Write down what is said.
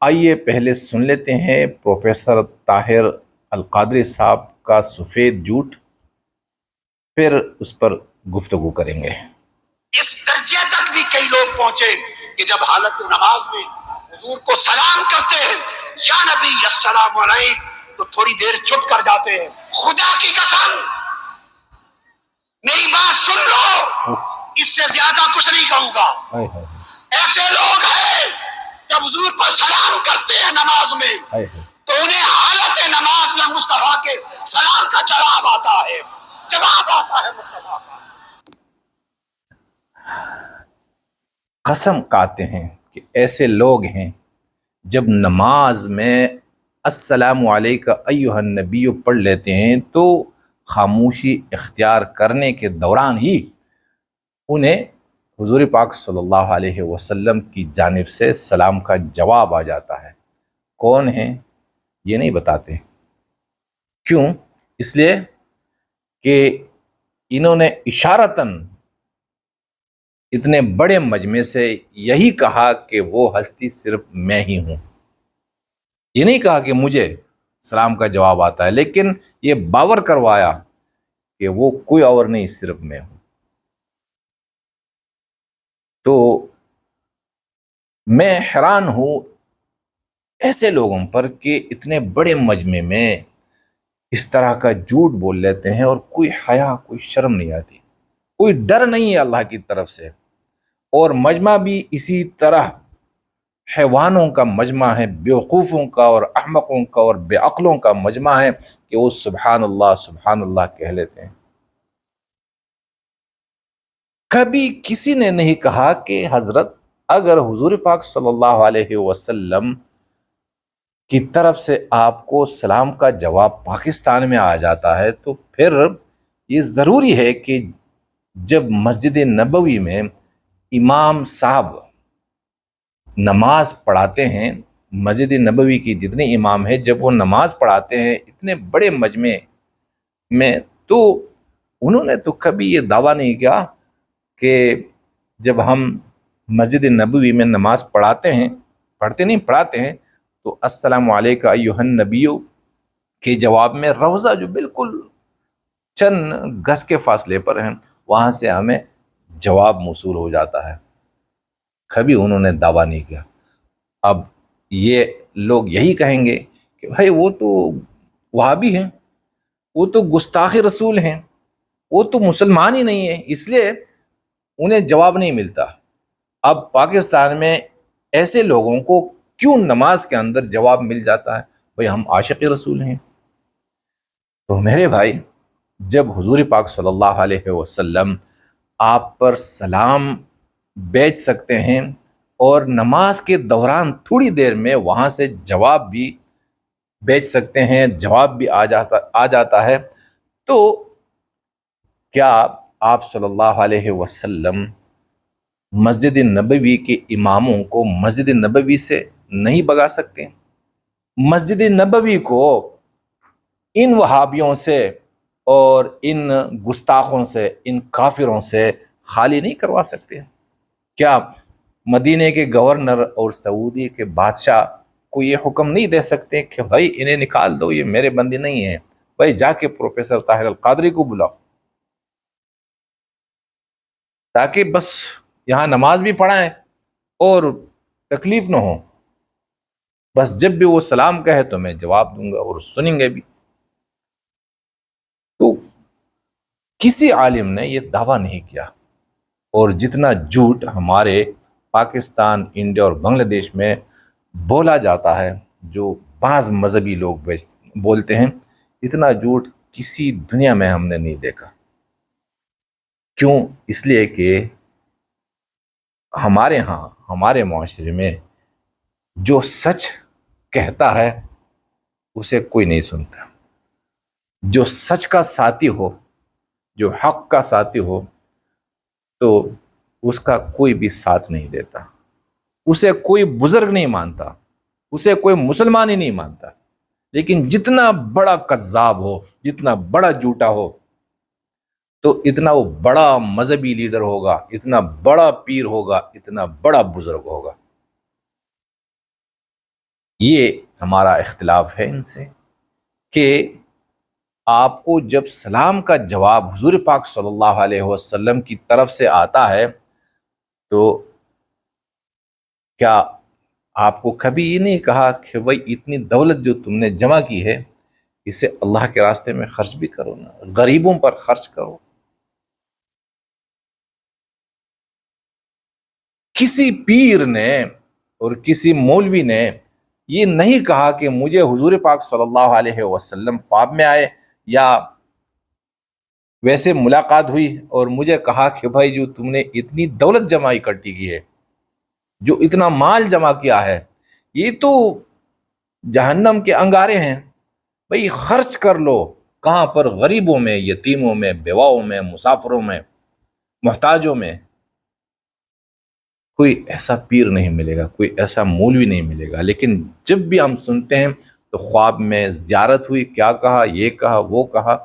آئیے پہلے سن لیتے ہیں پروفیسر طاہر القادری صاحب کا سفید جھوٹ، پھر اس پر گفتگو کریں گے۔ اس درجے تک بھی کئی لوگ پہنچے کہ جب حالت نماز میں حضور کو سلام کرتے ہیں یا نبی السلام علیک، تو تھوڑی دیر چپ کر جاتے ہیں۔ خدا کی قسم، میری بات سن لو، اس سے زیادہ کچھ نہیں کہوں گا۔ ایسے لوگ ہیں جب حضور پر سلام کرتے ہیں نماز میں تو انہیں حالت نماز میں مصطفیٰ کے سلام کا جواب آتا ہے، جواب آتا ہے مصطفیٰ کا۔ قسم کھاتے ہیں کہ ایسے لوگ ہیں جب نماز میں السلام علیکہ ایھا النبی پڑھ لیتے ہیں تو خاموشی اختیار کرنے کے دوران ہی انہیں حضور پاک صلی اللہ علیہ وسلم کی جانب سے سلام کا جواب آ جاتا ہے۔ کون ہیں یہ نہیں بتاتے۔ کیوں؟ اس لیے کہ انہوں نے اشارتاً اتنے بڑے مجمع سے یہی کہا کہ وہ ہستی صرف میں ہی ہوں۔ یہ نہیں کہا کہ مجھے سلام کا جواب آتا ہے، لیکن یہ باور کروایا کہ وہ کوئی اور نہیں، صرف میں ہوں۔ تو میں حیران ہوں ایسے لوگوں پر کہ اتنے بڑے مجمع میں اس طرح کا جھوٹ بول لیتے ہیں اور کوئی حیا، کوئی شرم نہیں آتی، کوئی ڈر نہیں ہے اللہ کی طرف سے۔ اور مجمع بھی اسی طرح حیوانوں کا مجمع ہے، بیوقوفوں کا اور احمقوں کا اور بے عقلوں کا مجمع ہے کہ وہ سبحان اللہ کہہ لیتے ہیں۔ کبھی کسی نے نہیں کہا کہ حضرت اگر حضور پاک صلی اللہ علیہ وسلم کی طرف سے آپ کو سلام کا جواب پاکستان میں آ جاتا ہے تو پھر یہ ضروری ہے کہ جب مسجد نبوی میں امام صاحب نماز پڑھاتے ہیں، مسجد نبوی کی جتنے امام ہیں جب وہ نماز پڑھاتے ہیں اتنے بڑے مجمع میں، تو انہوں نے تو کبھی یہ دعویٰ نہیں کیا کہ جب ہم مسجد نبوی میں نماز پڑھاتے ہیں تو السلام علیکہ ایھا النبی کے جواب میں روضہ جو بالکل چند گز کے فاصلے پر ہیں وہاں سے ہمیں جواب موصول ہو جاتا ہے۔ کبھی انہوں نے دعویٰ نہیں کیا۔ اب یہ لوگ یہی کہیں گے کہ بھائی وہ تو وہابی ہیں، وہ تو گستاخ رسول ہیں، وہ تو مسلمان ہی نہیں ہے، اس لیے انہیں جواب نہیں ملتا۔ اب پاکستان میں ایسے لوگوں کو کیوں نماز کے اندر جواب مل جاتا ہے؟ بھائی ہم عاشق رسول ہیں۔ تو میرے بھائی، جب حضور پاک صلی اللہ علیہ وسلم آپ پر سلام بیچ سکتے ہیں اور نماز کے دوران تھوڑی دیر میں وہاں سے جواب بھی بیچ سکتے ہیں، جواب بھی آ جاتا ہے، تو کیا آپ صلی اللہ علیہ وسلم مسجد نبوی کے اماموں کو مسجد نبوی سے نہیں بھگا سکتے؟ مسجد نبوی کو ان وہابیوں سے اور ان گستاخوں سے، ان کافروں سے خالی نہیں کروا سکتے؟ کیا مدینے کے گورنر اور سعودی کے بادشاہ کو یہ حکم نہیں دے سکتے کہ بھائی انہیں نکال دو، یہ میرے بندے نہیں ہیں، بھائی جا کے پروفیسر طاہر القادری کو بلاؤ تاکہ بس یہاں نماز بھی پڑھائیں اور تکلیف نہ ہو، بس جب بھی وہ سلام کہے تو میں جواب دوں گا اور سنیں گے بھی۔ تو کسی عالم نے یہ دعویٰ نہیں کیا، اور جتنا جھوٹ ہمارے پاکستان، انڈیا اور بنگلہ دیش میں بولا جاتا ہے، جو بعض مذہبی لوگ بولتے ہیں، اتنا جھوٹ کسی دنیا میں ہم نے نہیں دیکھا۔ کیوں؟ اس لیے کہ ہمارے ہاں، ہمارے معاشرے میں جو سچ کہتا ہے اسے کوئی نہیں سنتا۔ جو سچ کا ساتھی ہو، جو حق کا ساتھی ہو، تو اس کا کوئی بھی ساتھ نہیں دیتا، اسے کوئی بزرگ نہیں مانتا، اسے کوئی مسلمان ہی نہیں مانتا۔ لیکن جتنا بڑا کذاب ہو، جتنا بڑا جھوٹا ہو، تو اتنا وہ بڑا مذہبی لیڈر ہوگا، اتنا بڑا پیر ہوگا، اتنا بڑا بزرگ ہوگا۔ یہ ہمارا اختلاف ہے ان سے کہ آپ کو جب سلام کا جواب حضور پاک صلی اللہ علیہ وسلم کی طرف سے آتا ہے تو کیا آپ کو کبھی یہ نہیں کہا کہ بھائی اتنی دولت جو تم نے جمع کی ہے اسے اللہ کے راستے میں خرچ بھی کرو نا، غریبوں پر خرچ کرو؟ کسی پیر نے اور کسی مولوی نے یہ نہیں کہا کہ مجھے حضور پاک صلی اللہ علیہ وسلم خواب میں آئے یا ویسے ملاقات ہوئی اور مجھے کہا کہ بھائی جو تم نے اتنی دولت جمع اکٹھی کی ہے، جو اتنا مال جمع کیا ہے، یہ تو جہنم کے انگارے ہیں، بھائی خرچ کر لو۔ کہاں پر؟ غریبوں میں، یتیموں میں، بیواؤں میں، مسافروں میں، محتاجوں میں۔ کوئی ایسا پیر نہیں ملے گا، کوئی ایسا مولوی نہیں ملے گا، لیکن جب بھی ہم سنتے ہیں تو خواب میں زیارت ہوئی، کیا کہا، یہ کہا، وہ کہا۔